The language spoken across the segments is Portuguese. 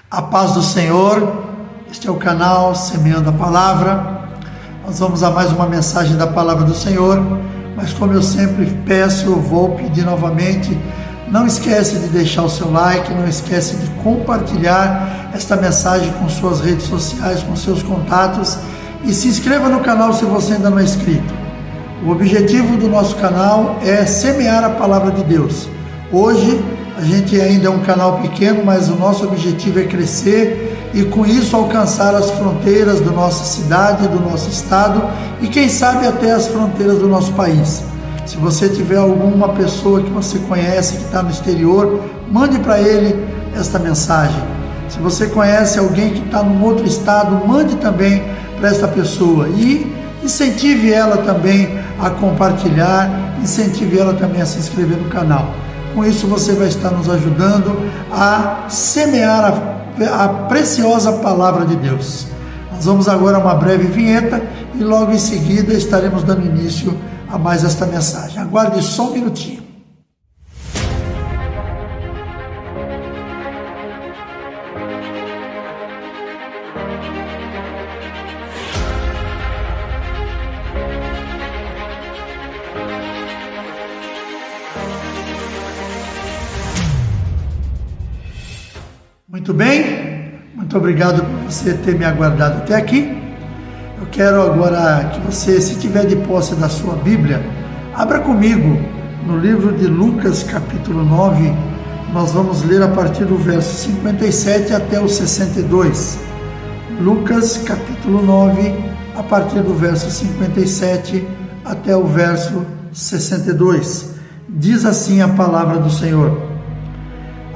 A paz do Senhor, este é o canal Semeando a Palavra. Nós vamos a mais uma mensagem da Palavra do Senhor, mas como eu sempre peço, eu vou pedir novamente, não esquece de deixar o seu like, não esquece de compartilhar esta mensagem com suas redes sociais, com seus contatos e se inscreva no canal se você ainda não é inscrito. O objetivo do nosso canal é semear a Palavra de Deus. Hoje a gente ainda é um canal pequeno, mas o nosso objetivo é crescer e com isso alcançar as fronteiras da nossa cidade, do nosso estado e quem sabe até as fronteiras do nosso país. Se você tiver alguma pessoa que você conhece que está no exterior, mande para ele esta mensagem. Se você conhece alguém que está num outro estado, mande também para esta pessoa e incentive ela também a compartilhar, incentive ela também a se inscrever no canal. Com isso você vai estar nos ajudando a semear a preciosa Palavra de Deus. Nós vamos agora a uma breve vinheta e logo em seguida estaremos dando início a mais esta mensagem. Aguarde só um minutinho. Muito bem, muito obrigado por você ter me aguardado até aqui. Eu quero agora que você, se tiver de posse da sua Bíblia, abra comigo no livro de Lucas, capítulo 9. Nós vamos ler a partir do verso 57 até o 62. Lucas, capítulo 9, a partir do verso 57 até o verso 62. Diz assim a palavra do Senhor.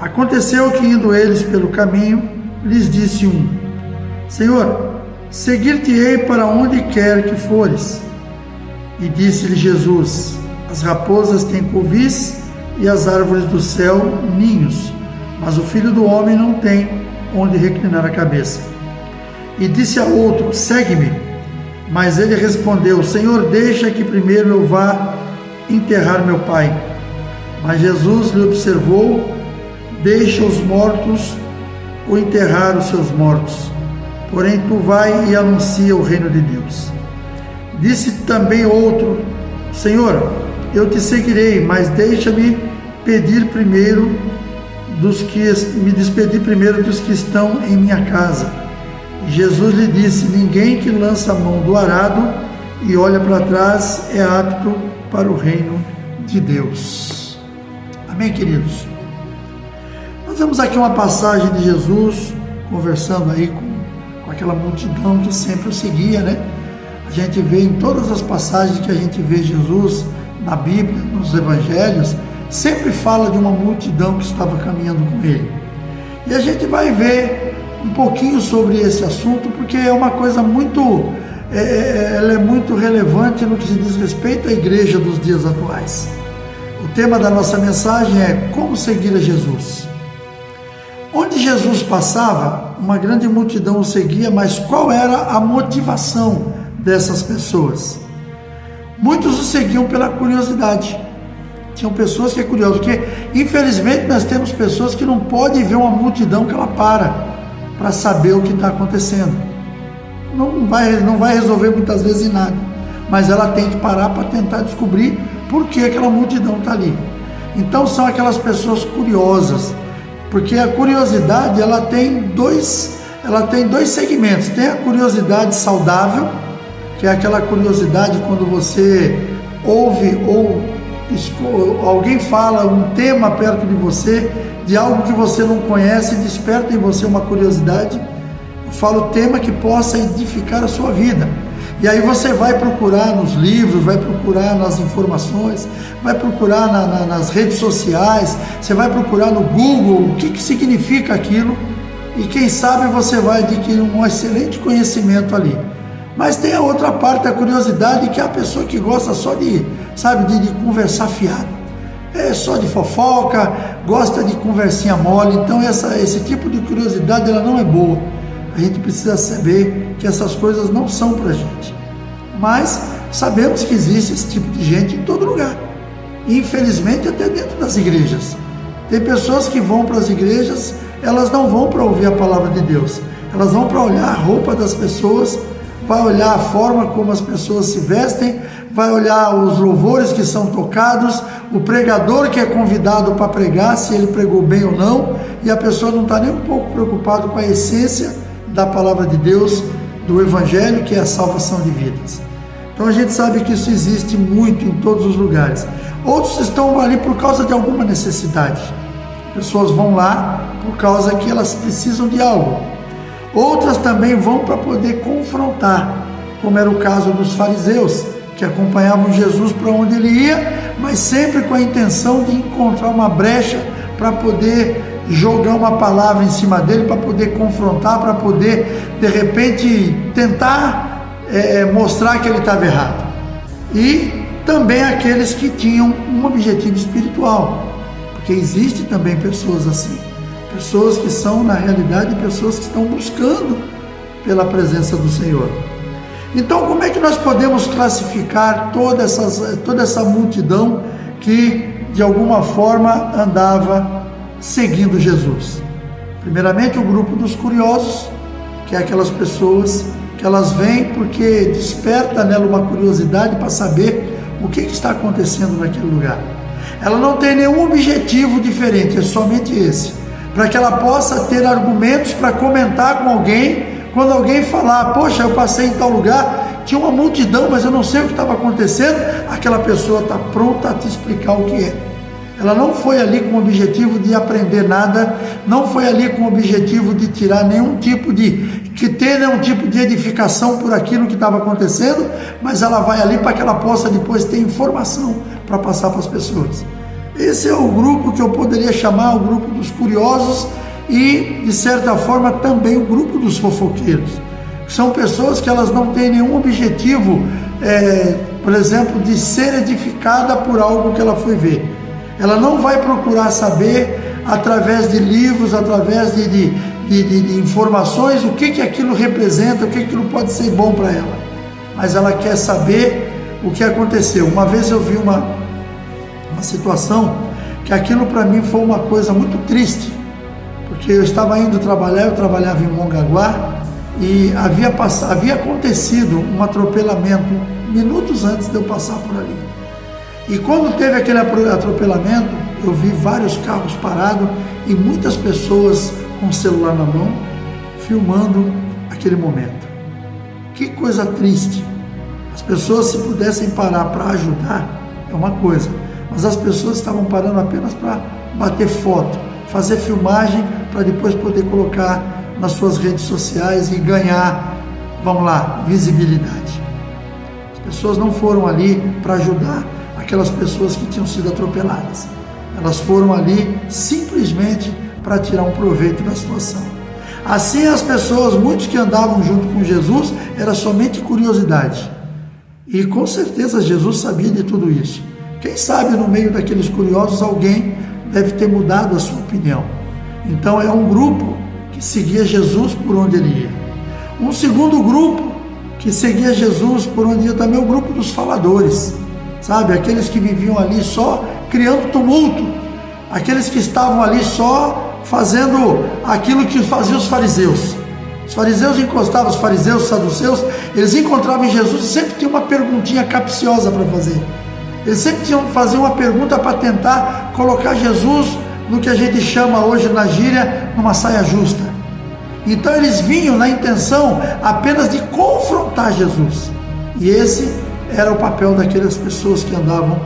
Aconteceu que, indo eles pelo caminho, lhes disse um: Senhor, seguir-te-ei para onde quer que fores. E disse-lhe Jesus: As raposas têm covis e as árvores do céu ninhos, mas o Filho do Homem não tem onde reclinar a cabeça. E disse a outro: Segue-me. Mas ele respondeu: Senhor, deixa que primeiro eu vá enterrar meu pai. Mas Jesus lhe observou: Deixa os mortos ou enterrar os seus mortos, porém tu vai e anuncia o reino de Deus. Disse também outro: Senhor, eu te seguirei, mas deixa-me pedir primeiro me despedir primeiro dos que estão em minha casa. E Jesus lhe disse: Ninguém que lança a mão do arado e olha para trás é apto para o reino de Deus. Amém, queridos? Nós vemos aqui uma passagem de Jesus conversando aí com aquela multidão que sempre o seguia, né? A gente vê em todas as passagens que a gente vê Jesus na Bíblia, nos Evangelhos, sempre fala de uma multidão que estava caminhando com ele. E a gente vai ver um pouquinho sobre esse assunto, porque é uma coisa ela é muito relevante no que se diz respeito à igreja dos dias atuais. O tema da nossa mensagem é como seguir a Jesus. Onde Jesus passava, uma grande multidão o seguia, mas qual era a motivação dessas pessoas? Muitos o seguiam pela curiosidade. Tinham pessoas que é curioso, porque infelizmente nós temos pessoas que não podem ver uma multidão que ela para saber o que está acontecendo. Não vai resolver muitas vezes em nada, mas ela tem que parar para tentar descobrir por que aquela multidão está ali. Então são aquelas pessoas curiosas, porque a curiosidade ela tem dois segmentos. Tem a curiosidade saudável, que é aquela curiosidade quando você ouve ou alguém fala um tema perto de você, de algo que você não conhece, desperta em você uma curiosidade. Eu falo tema que possa edificar a sua vida. E aí você vai procurar nos livros, vai procurar nas informações, vai procurar nas redes sociais, você vai procurar no Google o que significa aquilo e quem sabe você vai adquirir um excelente conhecimento ali. Mas tem a outra parte da curiosidade, que é a pessoa que gosta só de conversar fiado. É só de fofoca, gosta de conversinha mole. Então esse tipo de curiosidade ela não é boa. A gente precisa saber que essas coisas não são para a gente. Mas sabemos que existe esse tipo de gente em todo lugar. E infelizmente até dentro das igrejas. Tem pessoas que vão para as igrejas elas não vão para ouvir a palavra de Deus, elas vão para olhar a roupa das pessoas, vai olhar a forma como as pessoas se vestem, vai olhar os louvores que são tocados, o pregador que é convidado para pregar, se ele pregou bem ou não, e a pessoa não está nem um pouco preocupada com a essência da palavra de Deus, do Evangelho, que é a salvação de vidas. Então a gente sabe que isso existe muito em todos os lugares. Outros estão ali por causa de alguma necessidade. Pessoas vão lá por causa que elas precisam de algo. Outras também vão para poder confrontar, como era o caso dos fariseus, que acompanhavam Jesus para onde ele ia, mas sempre com a intenção de encontrar uma brecha para poder jogar uma palavra em cima dele, para poder confrontar, para poder, de repente, tentar mostrar que ele estava errado. E também aqueles que tinham um objetivo espiritual, porque existe também pessoas assim, pessoas que são, na realidade, pessoas que estão buscando pela presença do Senhor. Então, como é que nós podemos classificar toda essa multidão que, de alguma forma, andava seguindo Jesus? Primeiramente, o grupo dos curiosos, que é aquelas pessoas que elas vêm porque desperta nela uma curiosidade para saber o que está acontecendo naquele lugar. Ela não tem nenhum objetivo diferente, é somente esse, para que ela possa ter argumentos para comentar com alguém. Quando alguém falar, poxa, eu passei em tal lugar, tinha uma multidão, mas eu não sei o que estava acontecendo, aquela pessoa está pronta a te explicar o que é. Ela não foi ali com o objetivo de aprender nada, não foi ali com o objetivo de tirar nenhum tipo de edificação por aquilo que estava acontecendo, mas ela vai ali para que ela possa depois ter informação para passar para as pessoas. Esse é o grupo que eu poderia chamar o grupo dos curiosos e, de certa forma, também o grupo dos fofoqueiros. São pessoas que elas não têm nenhum objetivo, por exemplo, de ser edificada por algo que ela foi ver. Ela não vai procurar saber, através de livros, através de informações, o que aquilo representa, o que aquilo pode ser bom para ela. Mas ela quer saber o que aconteceu. Uma vez eu vi uma situação que aquilo para mim foi uma coisa muito triste, porque eu estava indo trabalhar, eu trabalhava em Mongaguá, e havia acontecido um atropelamento minutos antes de eu passar por ali. E quando teve aquele atropelamento, eu vi vários carros parados e muitas pessoas com o celular na mão, filmando aquele momento. Que coisa triste. As pessoas, se pudessem parar para ajudar, é uma coisa, mas as pessoas estavam parando apenas para bater foto, fazer filmagem para depois poder colocar nas suas redes sociais e ganhar, vamos lá, visibilidade. As pessoas não foram ali para ajudar aquelas pessoas que tinham sido atropeladas. Elas foram ali simplesmente para tirar um proveito da situação. Assim, as pessoas, muitos que andavam junto com Jesus, era somente curiosidade. E com certeza Jesus sabia de tudo isso. Quem sabe no meio daqueles curiosos alguém deve ter mudado a sua opinião. Então é um grupo que seguia Jesus por onde ele ia. Um segundo grupo que seguia Jesus por onde ia também é o grupo dos faladores. Sabe, aqueles que viviam ali só criando tumulto, aqueles que estavam ali só fazendo aquilo que faziam os fariseus. Os fariseus encostavam, os fariseus, os saduceus, eles encontravam em Jesus e sempre tinham uma perguntinha capciosa para fazer. Eles sempre faziam uma pergunta para tentar colocar Jesus no que a gente chama hoje na gíria, numa saia justa. Então eles vinham na intenção apenas de confrontar Jesus. E esse era o papel daquelas pessoas que andavam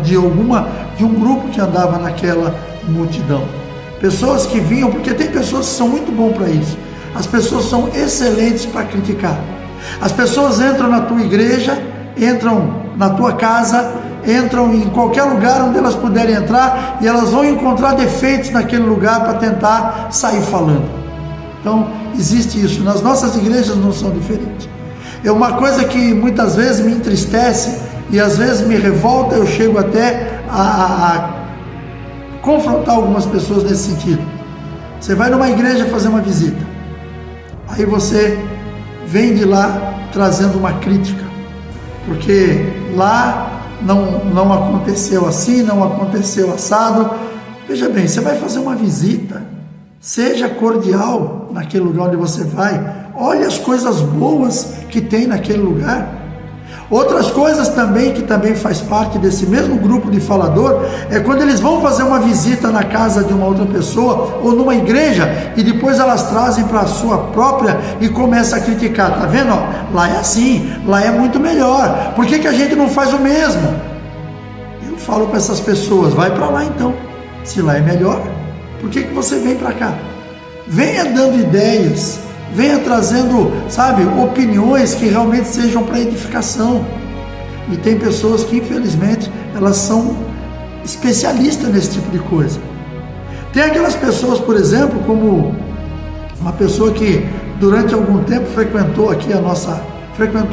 de um grupo que andava naquela multidão. Pessoas que vinham, porque tem pessoas que são muito bons para isso. As pessoas são excelentes para criticar. As pessoas entram na tua igreja, entram na tua casa, entram em qualquer lugar onde elas puderem entrar e elas vão encontrar defeitos naquele lugar para tentar sair falando. Então, existe isso. Nas nossas igrejas não são diferentes. É uma coisa que muitas vezes me entristece e às vezes me revolta, eu chego até a confrontar algumas pessoas nesse sentido. Você vai numa igreja fazer uma visita, aí você vem de lá trazendo uma crítica, porque lá não aconteceu assim, não aconteceu assado. Veja bem, você vai fazer uma visita, Seja cordial naquele lugar onde você vai. Olhe as coisas boas que tem naquele lugar. Outras coisas também, que também faz parte desse mesmo grupo de falador, é quando eles vão fazer uma visita na casa de uma outra pessoa ou numa igreja e depois elas trazem para a sua própria e começam a criticar. Tá vendo? Lá é assim, lá é muito melhor. Por que a gente não faz o mesmo? Eu falo para essas pessoas, vai para lá então. Se lá é melhor, por que você vem para cá? Venha dando ideias, venha trazendo, sabe, opiniões que realmente sejam para edificação. E tem pessoas que, infelizmente, elas são especialistas nesse tipo de coisa. Tem aquelas pessoas, por exemplo, como uma pessoa que durante algum tempo frequentou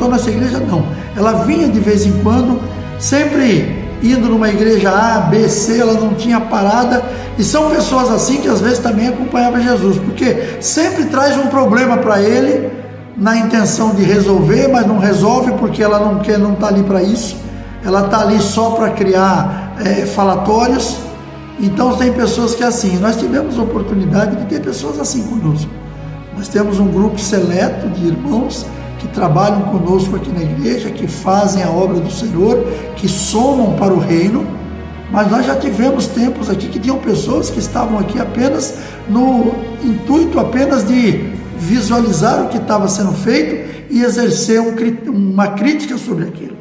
nossa igreja, não. Ela vinha de vez em quando, sempre indo numa igreja A, B, C, ela não tinha parada, e são pessoas assim que às vezes também acompanhavam Jesus, porque sempre traz um problema para ele, na intenção de resolver, mas não resolve porque ela não está ali para isso, ela está ali só para criar falatórios. Então tem pessoas que é assim, nós tivemos a oportunidade de ter pessoas assim conosco. Nós temos um grupo seleto de irmãos que trabalham conosco aqui na igreja, que fazem a obra do Senhor, que somam para o reino, mas nós já tivemos tempos aqui que tinham pessoas que estavam aqui apenas no intuito apenas de visualizar o que estava sendo feito e exercer uma crítica sobre aquilo.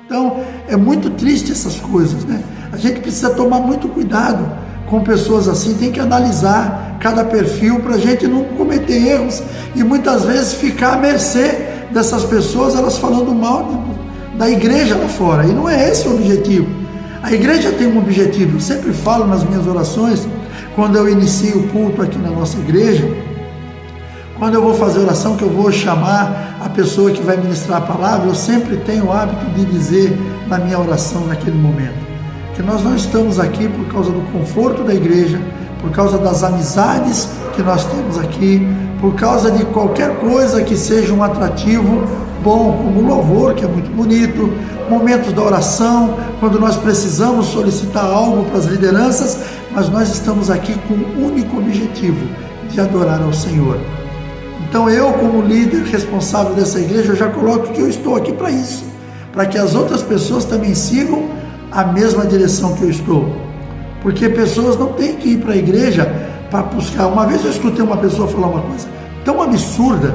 Então é muito triste essas coisas, né? A gente precisa tomar muito cuidado com pessoas assim, tem que analisar cada perfil para a gente não cometer erros e muitas vezes ficar à mercê dessas pessoas, elas falando mal da igreja lá fora, e não é esse o objetivo. A igreja tem um objetivo. Eu sempre falo nas minhas orações, quando eu inicio o culto aqui na nossa igreja, quando eu vou fazer oração, que eu vou chamar a pessoa que vai ministrar a palavra, eu sempre tenho o hábito de dizer na minha oração naquele momento, que nós não estamos aqui por causa do conforto da igreja, por causa das amizades que nós temos aqui, por causa de qualquer coisa que seja um atrativo bom, como o louvor, que é muito bonito, momentos da oração, quando nós precisamos solicitar algo para as lideranças, mas nós estamos aqui com o único objetivo de adorar ao Senhor. Então eu, como líder responsável dessa igreja, eu já coloco que eu estou aqui para isso, para que as outras pessoas também sigam a mesma direção que eu estou, porque pessoas não têm que ir para a igreja para buscar. Uma vez eu escutei uma pessoa falar uma coisa tão absurda,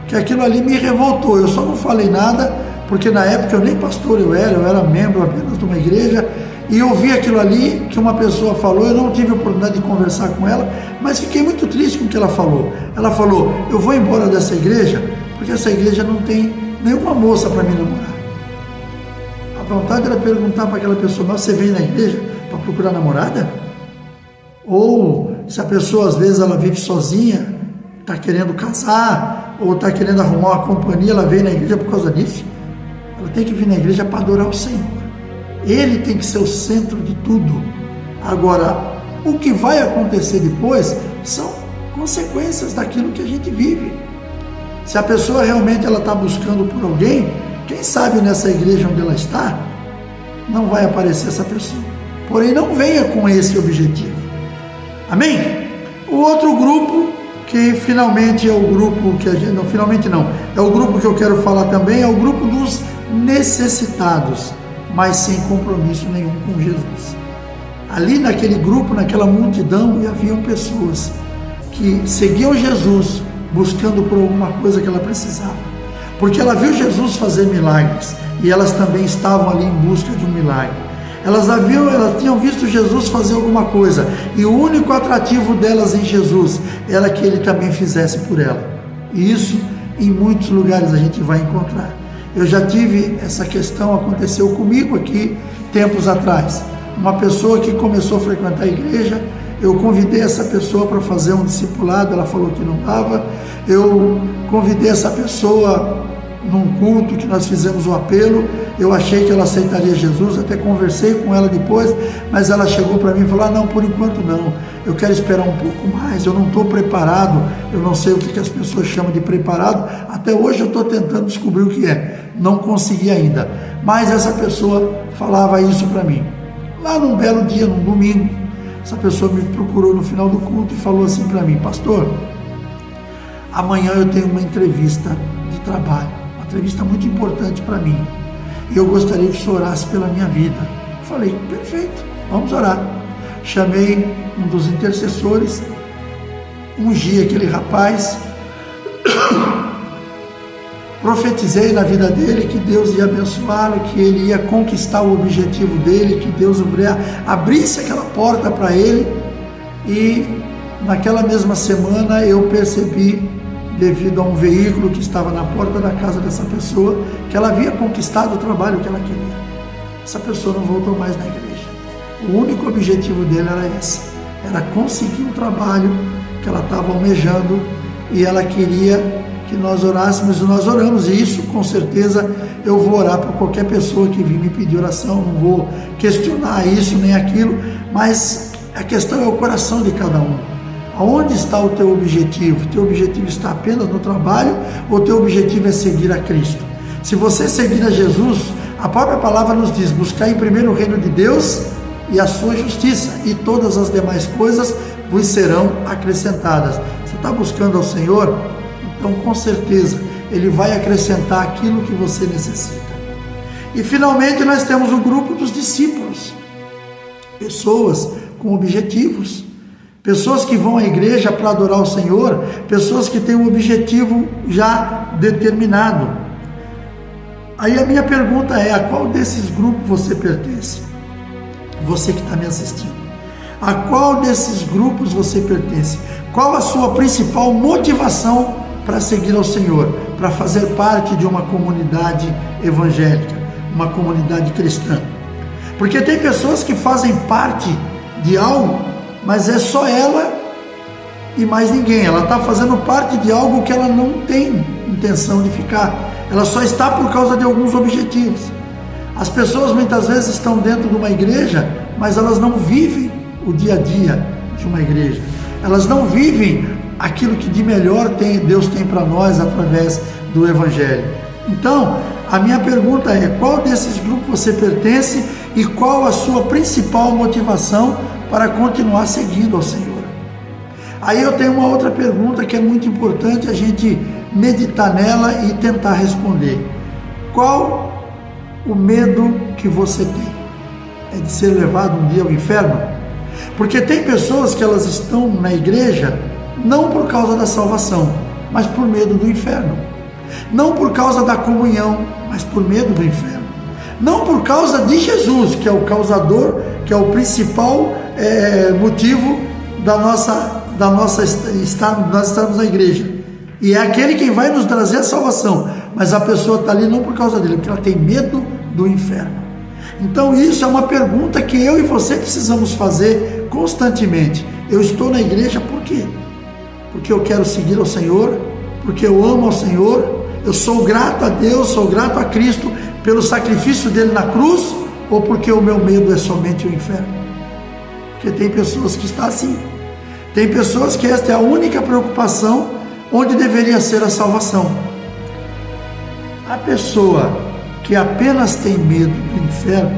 que aquilo ali me revoltou. Eu só não falei nada, porque na época eu nem pastor eu era membro apenas de uma igreja, e eu vi aquilo ali que uma pessoa falou, eu não tive a oportunidade de conversar com ela, mas fiquei muito triste com o que ela falou. Ela falou, eu vou embora dessa igreja, porque essa igreja não tem nenhuma moça para me namorar. A vontade era perguntar para aquela pessoa, mas você vem na igreja para procurar namorada? Ou se a pessoa às vezes ela vive sozinha, está querendo casar, ou está querendo arrumar uma companhia, ela veio na igreja por causa disso? Ela tem que vir na igreja para adorar o Senhor. Ele tem que ser o centro de tudo. Agora, o que vai acontecer depois são consequências daquilo que a gente vive. Se a pessoa realmente ela está buscando por alguém, quem sabe nessa igreja onde ela está, não vai aparecer essa pessoa. Porém, não venha com esse objetivo. Amém? O outro grupo, que finalmente é o grupo que a gente... Não, finalmente não. É o grupo que eu quero falar também, é o grupo dos necessitados, mas sem compromisso nenhum com Jesus. Ali naquele grupo, naquela multidão, haviam pessoas que seguiam Jesus buscando por alguma coisa que ela precisava, porque ela viu Jesus fazer milagres e elas também estavam ali em busca de um milagre. Elas tinham visto Jesus fazer alguma coisa e o único atrativo delas em Jesus era que ele também fizesse por ela. E isso em muitos lugares a gente vai encontrar. Eu já tive essa questão, aconteceu comigo aqui tempos atrás. Uma pessoa que começou a frequentar a igreja, eu convidei essa pessoa para fazer um discipulado, ela falou que não dava. Eu convidei essa pessoa num culto que nós fizemos o apelo, eu achei que ela aceitaria Jesus, até conversei com ela depois, mas ela chegou para mim e falou, não, por enquanto não, eu quero esperar um pouco mais, eu não estou preparado, eu não sei o que as pessoas chamam de preparado, até hoje eu estou tentando descobrir o que é, não consegui ainda, mas essa pessoa falava isso para mim. Lá num belo dia, num domingo, essa pessoa me procurou no final do culto e falou assim para mim: pastor, amanhã eu tenho uma entrevista de trabalho, uma entrevista muito importante para mim, e eu gostaria que o senhor orasse pela minha vida. Eu falei: perfeito, vamos orar. Chamei um dos intercessores, ungi aquele rapaz, profetizei na vida dele que Deus ia abençoá-lo, que ele ia conquistar o objetivo dele, que Deus abrisse aquela porta para ele. E naquela mesma semana eu percebi, devido a um veículo que estava na porta da casa dessa pessoa, que ela havia conquistado o trabalho que ela queria. Essa pessoa não voltou mais na igreja. O único objetivo dele era esse, era conseguir um trabalho que ela estava almejando, e ela queria que nós orássemos, e nós oramos. E isso, com certeza, eu vou orar por qualquer pessoa que vir me pedir oração, não vou questionar isso nem aquilo, mas a questão é o coração de cada um. Aonde está o teu objetivo? O teu objetivo está apenas no trabalho, ou o teu objetivo é seguir a Cristo? Se você seguir a Jesus, a própria palavra nos diz: buscar em primeiro o reino de Deus e a sua justiça, e todas as demais coisas vos serão acrescentadas. Você está buscando ao Senhor? Então, com certeza, Ele vai acrescentar aquilo que você necessita. E, finalmente, nós temos o grupo dos discípulos. Pessoas com objetivos. Pessoas que vão à igreja para adorar o Senhor. Pessoas que têm um objetivo já determinado. Aí a minha pergunta é: a qual desses grupos você pertence? Você que está me assistindo. A qual desses grupos você pertence? Qual a sua principal motivação para seguir ao Senhor, para fazer parte de uma comunidade evangélica, uma comunidade cristã? Porque tem pessoas que fazem parte de algo, mas é só ela e mais ninguém. Ela está fazendo parte de algo que ela não tem intenção de ficar. Ela só está por causa de alguns objetivos. As pessoas muitas vezes estão dentro de uma igreja, mas elas não vivem o dia a dia de uma igreja. Elas não vivem aquilo que de melhor Deus tem para nós através do Evangelho. Então, a minha pergunta é: qual desses grupos você pertence e qual a sua principal motivação para continuar seguindo ao Senhor? Aí eu tenho uma outra pergunta que é muito importante a gente meditar nela e tentar responder. Qual o medo que você tem? É de ser levado um dia ao inferno? Porque tem pessoas que elas estão na igreja não por causa da salvação, mas por medo do inferno. Não por causa da comunhão, mas por medo do inferno. Não por causa de Jesus, que é o causador, que é o principal motivo nós estarmos na igreja. E é aquele quem vai nos trazer a salvação. Mas a pessoa está ali não por causa dele, porque ela tem medo do inferno. Então isso é uma pergunta que eu e você precisamos fazer constantemente. Eu estou na igreja por quê? Porque eu quero seguir ao Senhor, porque eu amo ao Senhor, eu sou grato a Deus, sou grato a Cristo pelo sacrifício dele na cruz, ou porque o meu medo é somente o inferno? Porque tem pessoas que estão assim. Tem pessoas que esta é a única preocupação, onde deveria ser a salvação. A pessoa que apenas tem medo do inferno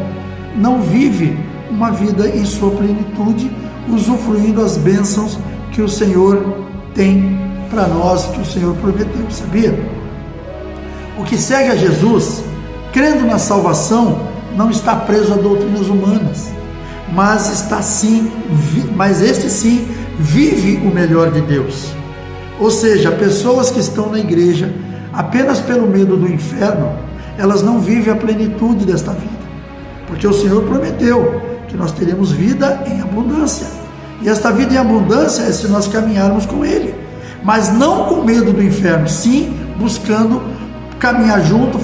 não vive uma vida em sua plenitude, usufruindo as bênçãos que o Senhor tem para nós, que o Senhor prometeu, sabia? O que segue a Jesus, crendo na salvação, não está preso a doutrinas humanas, mas este sim vive o melhor de Deus. Ou seja, pessoas que estão na igreja apenas pelo medo do inferno, elas não vivem a plenitude desta vida, porque o Senhor prometeu que nós teremos vida em abundância, e esta vida em abundância é se nós caminharmos com Ele, mas não com medo do inferno, sim buscando caminhar junto,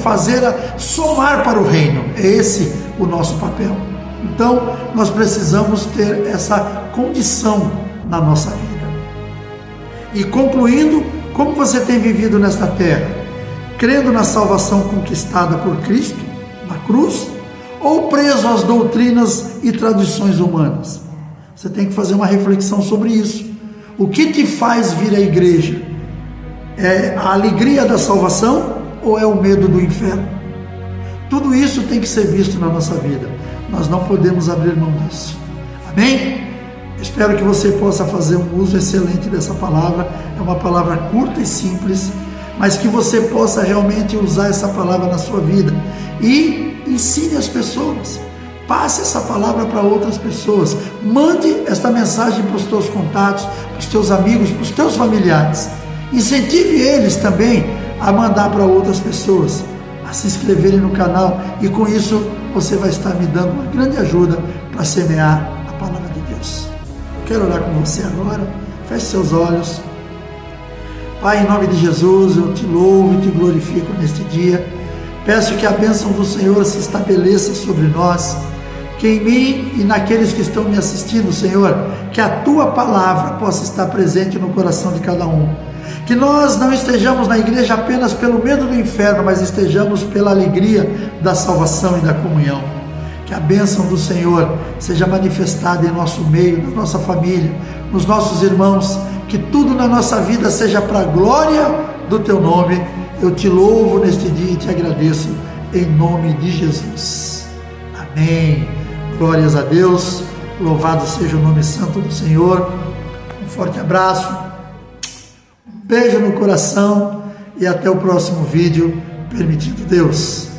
somar para o reino. É esse o nosso papel. Então nós precisamos ter essa condição na nossa vida. E concluindo, como você tem vivido nesta terra? Crendo na salvação conquistada por Cristo na cruz, ou preso às doutrinas e tradições humanas? Você tem que fazer uma reflexão sobre isso. O que te faz vir à igreja? É a alegria da salvação ou é o medo do inferno? Tudo isso tem que ser visto na nossa vida. Nós não podemos abrir mão disso. Amém? Espero que você possa fazer um uso excelente dessa palavra. É uma palavra curta e simples, mas que você possa realmente usar essa palavra na sua vida e ensine as pessoas. Passe essa palavra para outras pessoas. Mande esta mensagem para os teus contatos, para os teus amigos, para os teus familiares. Incentive eles também a mandar para outras pessoas, a se inscreverem no canal, e com isso você vai estar me dando uma grande ajuda para semear a palavra de Deus. Eu quero orar com você agora. Feche seus olhos. Pai, em nome de Jesus, eu te louvo e te glorifico neste dia. Peço que a bênção do Senhor se estabeleça sobre nós, que em mim e naqueles que estão me assistindo, Senhor, que a Tua palavra possa estar presente no coração de cada um. Que nós não estejamos na igreja apenas pelo medo do inferno, mas estejamos pela alegria da salvação e da comunhão. Que a bênção do Senhor seja manifestada em nosso meio, na nossa família, nos nossos irmãos, que tudo na nossa vida seja para a glória do Teu nome. Eu te louvo neste dia e te agradeço em nome de Jesus. Amém. Glórias a Deus. Louvado seja o nome santo do Senhor. Um forte abraço, um beijo no coração e até o próximo vídeo, permitindo Deus.